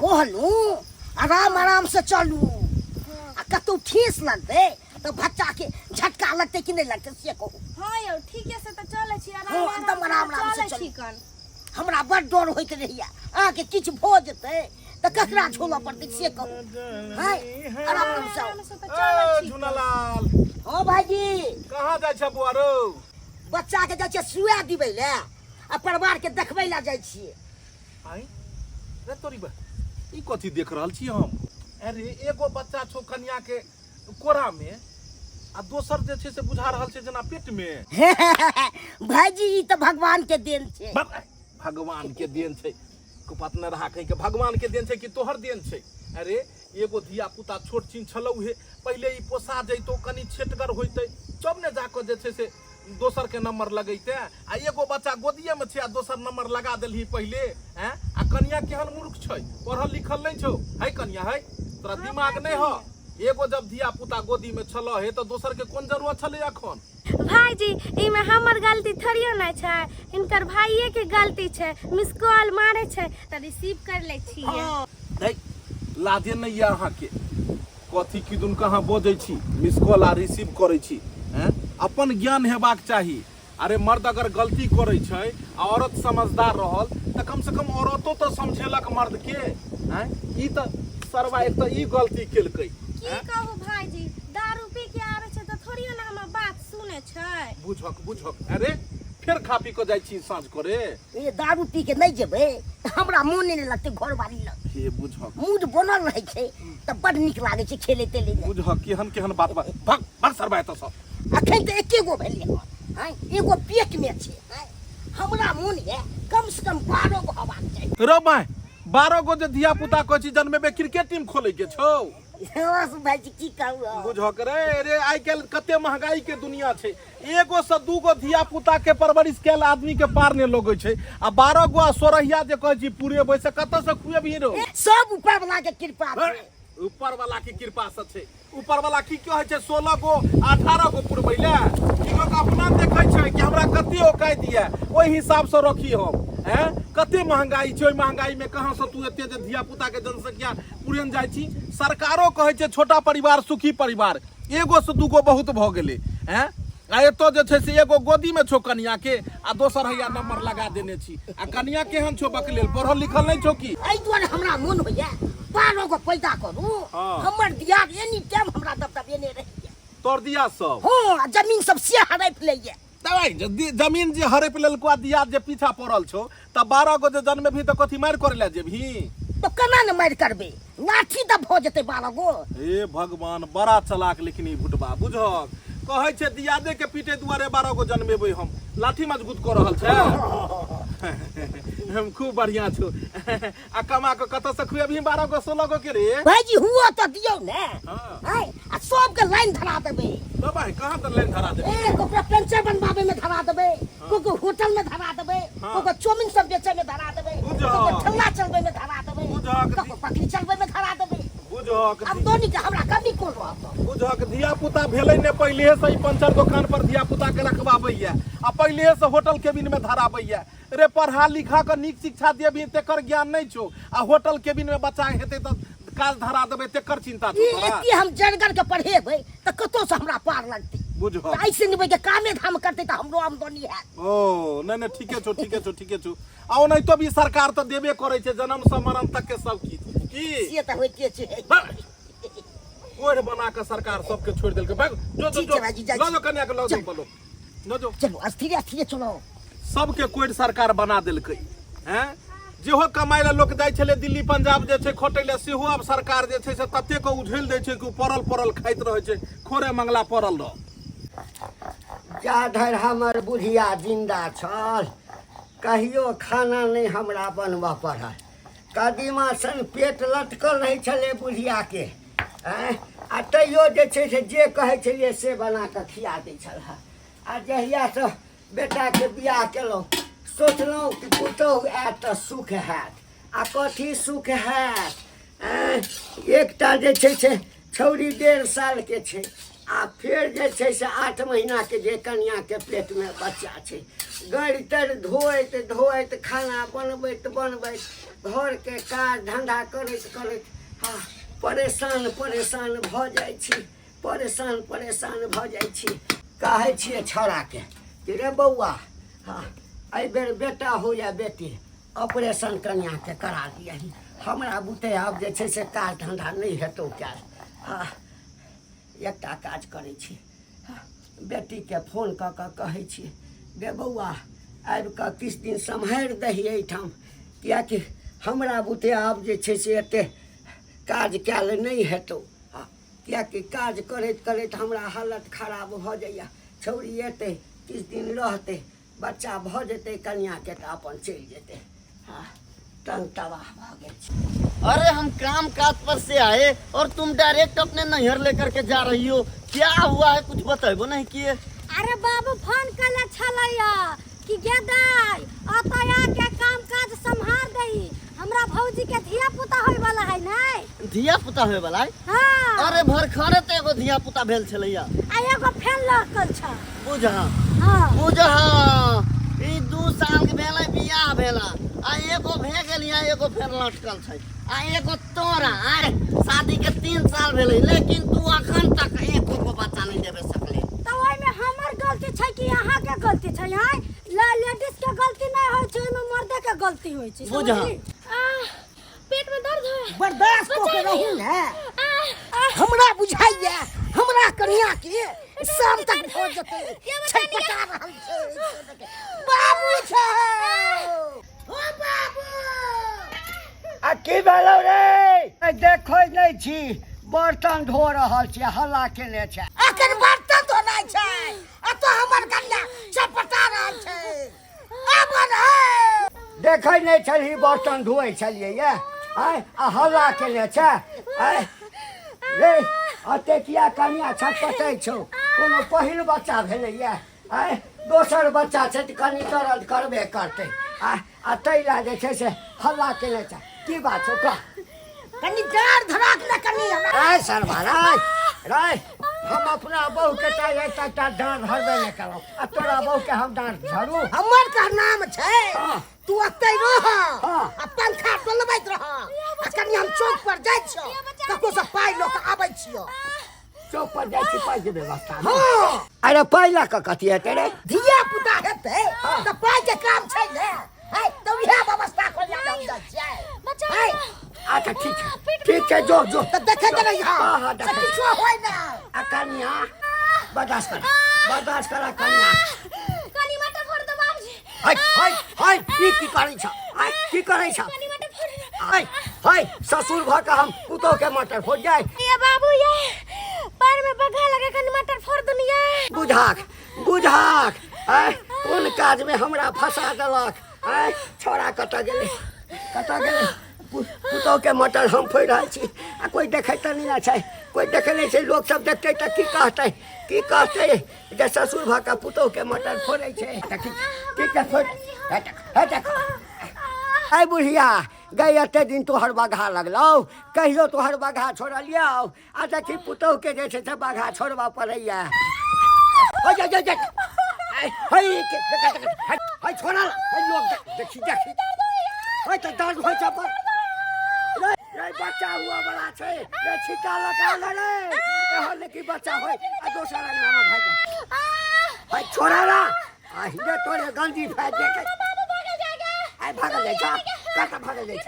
कहलू आराम आराम से चलू आ कतौ ठेस लगते तो बच्चा के झटका लगते कि नहीं लगते से कहू। हां यौ ठीके से तो चले छी हाँ, एकदम आराम से चले छी कन। हमरा बड़ डर होइत रहैया आके किछ भ जेतै त ककरा झोला पड़तै से कहू। हां आराम से तो चले छी झुनालाल। हां भाईजी कहाँ जाइ छ बुआरो? बच्चा के जाइ छै सुआ दिबै ले आ परिवार के देखबै ला जाइ छियै। आई रे तोरी बा ई कथि देख रहल छी हम? अरे एगो बच्चा छौ कन्या के कोरा में आ दोसर जे छै से बुझा रहल छै जना पेट में। भाईजी ई त भगवान के देन छै। भगवान के देन छै कुपत न रहा कहीं के भगवान के देन छै कि तोहर देन छै? अरे एगो धिया पुता छोट छीन छलौ हे पहले ई पोसा जइतो कनी छेटगर होइतै तब ने जाके जे छै से दोसर के नंबर लगैते आ एगो बच्चा गोदिये में छै आ दोसर नंबर लगा देलही पहले हैं। आ कन्या केहन मूर्ख छै पढ़ल लिखल नहीं छौ है कन्या है तोरा दिमाग नहीं हो? एगो जब धिया पुता गोदी में छल है तो दोसर के कोन जरूरत छले अखन? भाईजी इमे हमर गलती थोड़ियो नै छै इनकर भाईये के गलती छै। मिस कॉल मारे छै त रिसीव कर ले छियै। देख लाजे नहीं है अहाँ के कथि किदुन कहाँ बोझै छी मिस कॉल आ रिसीव करै छी हैं? अपन ज्ञान हेबाक चाही। अरे मर्द अगर गलती करे छै आ औरत समझदार रहल त कम से कम औरतो तो समझेलक मर्द के हैं। ई त सरवा एक त ई गलती केलकै। की कहू भाईजी दारू पी के आवे छै त थोड़ियो ना हमर बात सुने छै। बुझक अरे फिर खा पी के जाइ छी साँझ करे। ए दारू पी के नहीं जेबै त हमरा मोन नहीं लगते घर बारी लग। हे बुझक मूड बनल रहे छै त बड़ निक लागे छै खेले तेले में। बुझक केहन बात बा भाग सरवा त सब। अखन त एके गो भेलिए हां एगो पेट में छै हां। हमरा मोन है कम से कम 12 गो हवा चाहिए। रो माय 12 गो जे धिया पुता कहै छी जन्मे में क्रिकेट टीम खोले के छौ। बस भाईजी की कहू बुझक रे आई काल्हि कते महंगाई के दुनिया छै। एगो से दूगो धिया पुता के परवरिश कैल आदमी के पार ने लगै छै आ 12 गो आ सोरहिया जे कहै छी पूरे बैसे कत से खुएबही रो? सब ऊपर वाला के कृपा छै। ऊपर वाला के कृपा से छै। ऊपर वाला की कहै छै 16 गो 18 गो पुरबैले ई लोग अपना देखै छै कि हमरा कते ओकाय दिया ओहि हिसाब से रखी हम हैं। कते महंगाई छै ओइ महंगाई में कहां से तू एते जे धिया पुता के जनसंख्या पुरेन जाइ छी। सरकारो कहै छै छोटा परिवार सुखी परिवार एगो से दूगो बहुत भ गेलै हैं। आ एतो जे छै से एगो गोदी में छौ कन्या के आ दोसर हैया नंबर लगा देने छी आ कन्या केहन छौ बकलेल पढ़ल लिखल नहीं छौ की? एहि दुआरे हमरा मोन होइया 12 गो पैदा करू। हमर दियाद एनी टाइम हमरा दबदबेने रहैया। तोर दिया सब हां जमीन सब से हड़प लैया। दवाई जमीन जे हड़प लेलको आ दियाद जे पीछा पड़ल छौ त 12 गो जे जन्मे भी त कथि मार करे ले जेबही? तो केना न मार करबे लाठी त भ जेतै 12 गो। हे भगवान बड़ा चलाक लेकिन ई भुटबा बुझक कहै छै दियादे के पीटे दुआरे 12 गो जन्मेबै हम लाठी मजबूत क रहल छै। हम खूब बढ़िया छौ आ कमा के कत से खुएबही 12 गो 16 गो के रे? भाईजी हुआ त दियौ ने हां हां आ सब के लाइन धरा देबै। दबाई कहां त लाइन धरा देबे? कोकरा पेंचर बनवावे में धरा देबै कोको होटल में धरा देबै कोको चौमिन सब बेचे में धरा देबै कोको ठल्ला चलबे में धरा देबै कोको पकड़ी चलबे में धरा देबै। बुझक अब दोनी के हमरा कमी कोन रहत? बुझक धिया पुता भेलै ने पहिले से ही पंचर दुकान पर धिया पुता के रखवाबैया आ पहिले से होटल केबिन में धराबैया। रे पढ़ा लिखा के नीक शिक्षा देबही तेकर ज्ञान नहीं छौ आ होटल केबिन में बच्चा हेतै त काज धरा देबै तेकर चिंता छौ तोरा? एते हम जड़गर के पढ़ेबै त कतो से हमरा पार लगतै। बुझक ऐसे निबै के कामे धाम करतै त हमरो आमदनी हैत। ओ नहीं ठीके छौ आ नहीं तो भी सरकार तो देबे करे छै जन्म से मरण तक के सब की से त होइते छै। कोढ़ बना के सरकार सबके छोड़ देलकै। भाग जो कन्या के लग बोलो न जो चलो अस्थिरे चलो। सबके कोढ़ सरकार बना देलकै हैं। जेहो कमाई ला लोग जाय छले दिल्ली पंजाब जे छै खोटै ले सेहो अब सरकार जे छै से तते को उझेल दै छै कि पड़ल खाइत रहै छै खोरे मंगला पड़ल रह। जा धर हमर बुढ़िया जिंदा छल कहियो खाना नहीं हमरा बनबऽ पड़ल। कदीमा सन पेट लटकल रहे छले बुढ़िया के आ तैयो जे छै से जे कहै छलिए से बना के खिया दै छल। आ जहिया से बेटा के बियाह केलहुँ सोचलहुँ कि पुतहु आयत तऽ सुख हैत आ कथी सुख हैत। एकटा जे छै से छौरी 1.5 साल के छै आ फिर जे छै से 8 महीना के जे कन्या के पेट में बच्चा छै गड़ी तर धोइत धोइत खाना बनबैत बनबैत घर के काज धंधा करैत करैत हाँ परेशान परेशान भऽ जाइ छी परेशान परेशान भऽ जाइ छी कहै छियै छौड़ाके कि रे बौआ हाँ एहि बेर बेटा हो या बेटी ऑपरेशन कन्याके करा दियही हमरा बुते आब जे छै से काज धंधा नहि हेतौ कयल हाँ एकटा काज करै छी बेटीके फोन कऽ कऽ कहै छियै गे बौआ आबि कऽ किछु दिन सम्हारि दही एहिठाम किएकि हमरा बुते आब जे छै से एतेक काज कयल नहि हेतौ किएकि काज करैत करैत हमरा हालत खराब भऽ जाइए छौड़ी एतै किछु दिन रहतै बच्चा भऽ जेतै कन्याके तऽ अपन चलि जेतै हाँ तंग तबाह भऽ गेल छै। अरे हम काम काज पर से आए और तुम डायरेक्ट अपने नैहर लेकर के जा रही हो, क्या हुआ है कुछ बताइबो नहीं किए? अरे बाबू फोन कले छलैया कि गे दाई अतया के काम काज संभाल दई हमरा भौजी के धिया पुता होय वाला है नै धिया पुता होय वाला है? हां अरे भरखरे ते एगो धिया पुता भेल छलैया आ एगो फेन लड़कल छ बुझा हां बुझा ई 2 साल के भेलै बियाह भेला आ एगो भे गेलिया एगो फेर लटकल छै आ एगो तोरा अरे शादी के 3 साल भेलै लेकिन तू अखन तक एको को बच्चा नहीं देबे सकले त ओय में हमर गलती छै कि अहाँ के गलती छै हां लेडीज के गलती नहीं होय छै में मर्दे के गलती होय छै बुझा पेट में दर्द है बर्दाश्त को के रहू ने हमरा बुझाइया हमरा कन्या के शाम तक हो जते छटपटा रहल छै बाबू छै ओ बाबू आ की भेलौ रे देखै नहि छी बर्तन धो रहल छी हल्ला केने छै अखन बर्तन धोनाइ छै आ तो हमर कन्या छटपटा रहल छै आब रे देखै नहि छलही बर्तन धोइ छलियै ये आय आ हल्ला केने छै आय रे अते किया कन्या छटपटै छौ कोनो पहिल बच्चा भेलैया आय दोसर बच्चा छै तऽ कनि दर्द करबे करतै आ तैला जे छै से हल्ला केने छै की बात छौ कह कनी डार धराक न कनी हमरा आय सरवाराय रे हम अपना बहू के तक डांट धरबे नहीं करब आ तोरा बहू के हम डांट धरू हमर का नाम छै हाँ। तू अतै रह हाँ। आ पंखा डोलबैत रह आ कनी हम चौक पर जाइ छियो ककरो से पाइ ल के आबै छियो चौक पर जाइ छी पाइ के व्यवस्था हां अरे पहिला के कथी हेतै रे धिया पुता हेतै त पाइ के काम छै ने है तो इहे व्यवस्था कर जा जाइ छै बच्चा है अच्छा ठीक है जो त देखे के नहीं हाँ, हां देखे। किछो होय ना आ कन्या बर्दाश्त कर कन्या कनी मटर फोड़ दो बाबूजी हाय की करै छ हाय की करै छ कनी मटर फोड़ हाय ससुर भऽ के हम पुतोह के मटर फोड़ जाय ये बाबू ये पैर में बगा लगे कनी मटर फोड़ दुनिया बुझाक आय कोन काज में हमरा फंसा देलक आय छोड़ा कत गेलै पुतोह के मटर हम फोड़ रहल छी आ कोई देखै त नहीं छै कोई देखे नहीं छै लोग सब देखतै त की कहतै जे ससुर भऽ के पुतोह के मटर फोड़ै छै त ठीक है फोड़ हट आय बुढ़िया गई एते दिन तोहर बगहा लगलौ कहियो तोहर बगहा छोड़लियौ आ देखी पुतोह के जे छै से बगहा छोड़बा पड़ैया हो जा हाय छोड़ा लोग देखी हाय त दर्द होइ छ पर रे बच्चा हुआ बड़ा छै रे छिटा लगा रे एहन की बच्चा होय आ दोसर अंगना में भाग जा हाय छोड़ा ला आ हिरे तोरे गंदी फाड़ दे के आय भागल जाइ छ कत भागल जाइ छ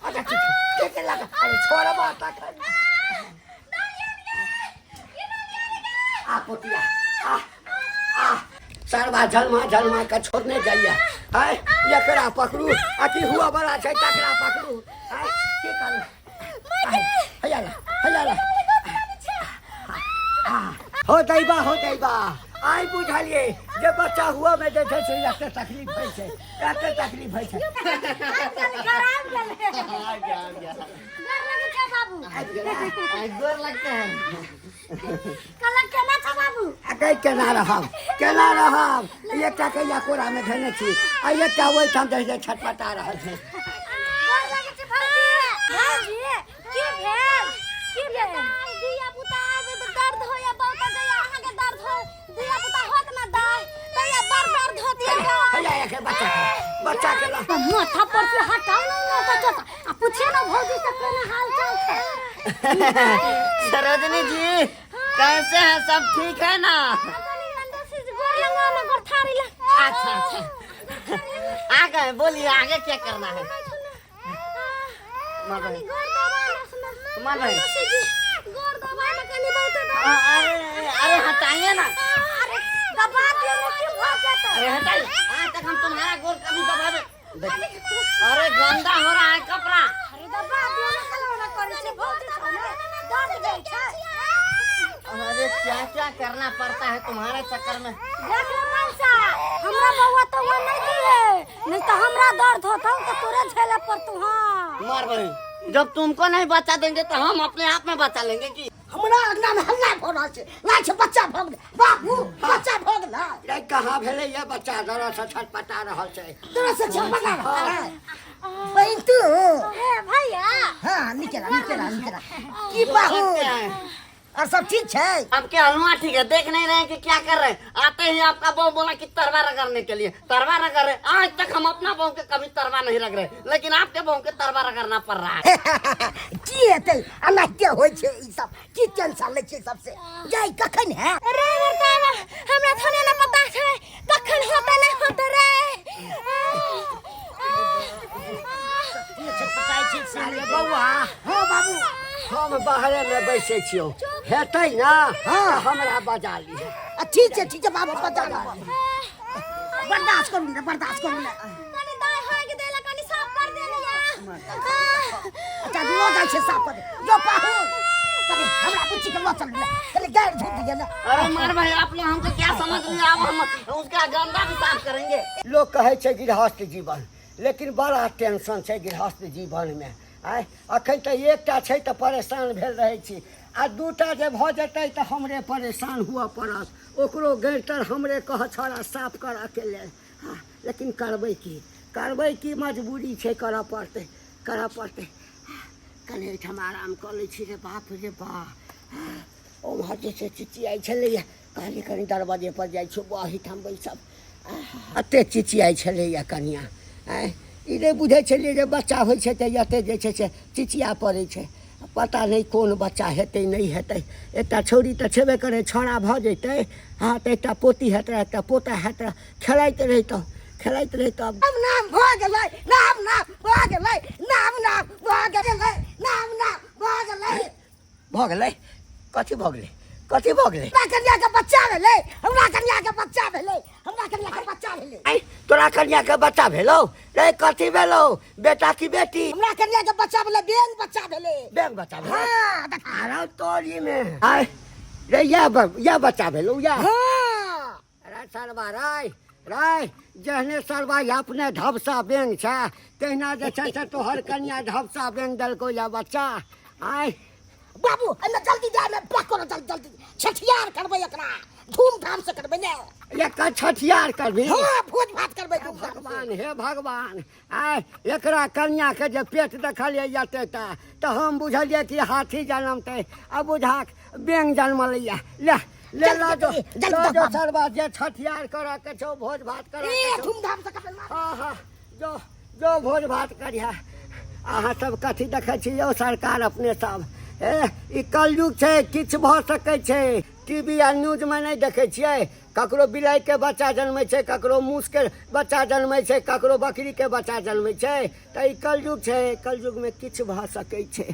अच्छा ठीक लगा अरे छोड़ा बात कर आ पोतिया आ सरवा झलमा के छोड़ने जाइए है एकरा पकड़ू आ की हुआ बड़ा छै तकरा पकड़ू है की करू हैया हो दैबा आई बुझलिए जे बच्चा हुआ में जे छै से एते तकलीफ होइ छै खराब गले आ गया लगे छै बाबू गोर लगता है कलक केना छ बाबू अकै केना रहब एकटा के या कोरा में धने छी आ एकटा ओइ ठाम जे छटपटा रहल छै डर लगे छै भौजी की भेल दिया पुता आबे त दर्द होया बहुत गया अहाँ के दर्द हो दिया पुता होत ना दाई दर्द होती है हया के बच्चा के ला माथा पर से हटाओ ना मोटा चोटा आ पूछिए ना भौजी से केना हाल चाल है सरोजनी जी कैसे हैं, सब ठीक है ना? अंदर से गोर लगा ना गोर थारी ला अच्छा आ गए, बोलिए आगे क्या करना है? मार भाई गोर दबा ना सुना मार भाई गोर दबा ना कनी बहुत अरे अरे हटाइए ना, अरे दबा दियो ना क्यों भाग जाता अरे हटाइए। आज तक हम तुम्हारा गोर कभी दबावे, अरे गंदा हो रहा है कपड़ा। अरे दबा दियो ना कलो ना करे से बहुत छने दर्द गई छै। अरे क्या क्या करना पड़ता है तुम्हारे चक्कर में। देख ले मनसा हमरा बउआ तो वो नहीं दिए नहीं तो हमरा दर्द होता तो तोरे झेले पर तू। हां मार भाई जब तुमको नहीं बचा देंगे तो हम अपने आप में बचा लेंगे कि हमरा अंगना में हल्ला भ रहल छै, लाइ छै बच्चा भग बाबू बच्चा भग ना रे कहाँ भेलै ये बच्चा जरा से छटपटा रहल छै। तोरा से छपटा है बहन तू ए भैया हां निकला की बाहू और सब ठीक है। अब क्या हलवा ठीक है, देख नहीं रहे कि क्या कर रहे हैं। आते ही आपका बहू बोला कि तरवा रगड़ने के लिए, तरवा रगड़ रहे। आज तक हम अपना बहू के कभी तरवा नहीं रग रहे, लेकिन आपके बहू के तरवा रगड़ना पड़ रहा है। की हेतै अनाते होय छै ई सब की टेंशन ले छै सबसे जाई कखन है रे बरतावा हमरा थाने ना पता छै कखन होता नहीं होता रे। ये छटपटाई छै से अरे बौआ हां बाबू हम बाहरे में बैसे छियो, हेतै ना हाँ हमरा बजा ली। ठीक है बाबू बता बर्दाश्त करू ना कनी दाई होय के देला कनी साफ कर देलिया। अच्छा लो जाय छै साफ कर जो पाहू कनी हमरा बुच्ची के लो चल कनी गाड़ झोक दिया ना। अरे मार भाई आप लोग हमको क्या समझ लिया, अब हम उसका गंदा भी साफ करेंगे। लोग कहे छै गृहस्थ जीवन, लेकिन बड़ा टेंशन छै गृहस्थ जीवन में। आय अखन तो एकटा छै तो परेशान भेल रहे छी, आ दूटा जे भ जेतै तो हमरे परेशान हुआ पड़त, ओकरो गैटर हमरे कह छोड़ा साफ करऽ के लेल। हाँ लेकिन करबै की मजबूरी छै, करऽ पड़तै। कनी एहिठाम आराम कऽ लै छी रे बाप रे बाप। ओम्हर जे छै चिचियाइ छलैया, कहलियै कनी दरवाजे पर जाइ छियौ एहिठाम बैसब। एते चिचियाइ छलैया कनिया, आँय ई नहीं बुझे छलिए जे बच्चा होइ छै तऽ एते जे छै से चिचिया पड़ै छै। पता नहीं कौन बच्चा हेतै नहीं हेतै। एकटा छौरी तऽ छेबे करे, छौड़ा भऽ जैतै हाँ तऽ एकटा पोती हेतै एकटा पोता हेतै, खेलाइत रहितौ। नाम भऽ गेलै भऽ गेलै कथी भऽ गेलै हमरा कन्या के बच्चा भेलै आइ तोरा कन्या के बच्चा भेलौ रे? कथी भेलौ, बेटा की बेटी? हमरा कन्या के बच्चा भेलै बेंग बच्चा भेलै। हाँ अरे तोरी में आइ रे या बच्चा भेलौ या? हाँ अरे सरवा राय जहने सरवा अपने ढबसा बेंग छै तहिना जे छै से तोहर कन्या ढबसा बेंग देलकौ या बच्चा। आइ बाबू एमे जल्दी जाए में पैक करो जल्दी छठियार करबै एकरा धूमधाम से करबै ने। एकर छठियार करबी? हाँ भोज भात करबै भगवान हे भगवान। आइ एकरा कन्या के जे पेट देखलियै जते तऽ हम बुझलियै कि हाथी जन्मतै, अब बुझा बेंग जन्मलैया। ले जो सरवा जे छठियार करऽ के छौ, भोज भात करऽ के छौ, धूमधाम से करबै। हाँ जो भोज भात करिहा। अहाँ सब कथी देखै छी यौ सरकार अपने सब? ई कलयुग छै, किछु भऽ सकै छै। टीवी आ न्यूज में नहीं देखे छियै ककरो बिलाई के बच्चा जन्मै छै, ककरो मूस के बच्चा जन्मै छै, ककरो बकरी के बच्चा जन्मै छै। तऽ ई कलयुग छै, कलयुग में किछु भऽ सकै छै।